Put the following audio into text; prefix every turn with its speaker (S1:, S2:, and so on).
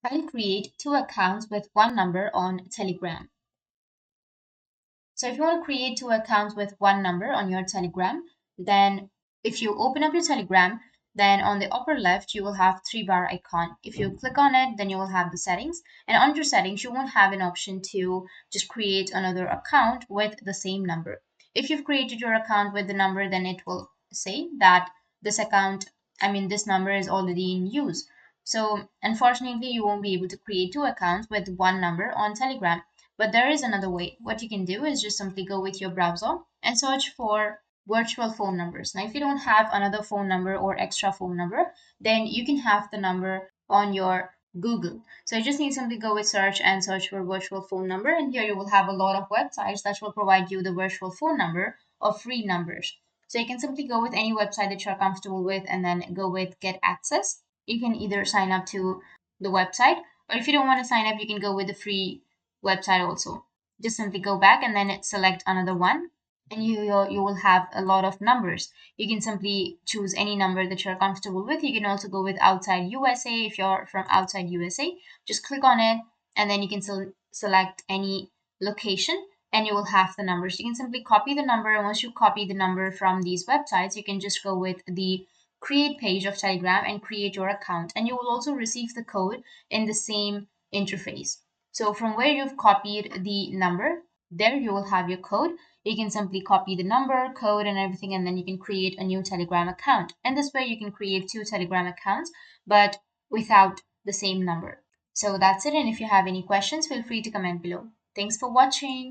S1: I'll create two accounts with one number on Telegram. So if you want to create two accounts with one number on your Telegram, then if you open up your Telegram, then on the upper left, you will have three-bar icon. If you click on it, then you will have the settings. And under settings, you won't have an option to just create another account with the same number. If you've created your account with the number, then it will say that this number is already in use. So unfortunately, you won't be able to create two accounts with one number on Telegram. But there is another way. What you can do is just simply go with your browser and search for virtual phone numbers. Now, if you don't have another phone number or extra phone number, then you can have the number on your Google. So you just need to simply go with search and search for virtual phone number. And here you will have a lot of websites that will provide you the virtual phone number or free numbers. So you can simply go with any website that you're comfortable with and then go with get access. You can either sign up to the website, or if you don't want to sign up, you can go with the free website also. Just simply go back and then select another one, and you will have a lot of numbers. You can simply choose any number that you're comfortable with. You can also go with outside USA. If you're from outside USA, just click on it, and then you can select any location, and you will have the numbers. You can simply copy the number, and once you copy the number from these websites, you can just go with the create page of Telegram and create your account, and you will also receive the code in the same interface. So from where you've copied the number, there you will have your code. You can simply copy the number, code, and everything, and then you can create a new Telegram account. And this way you can create two Telegram accounts, but without the same number. So that's it. And if you have any questions, feel free to comment below. Thanks for watching.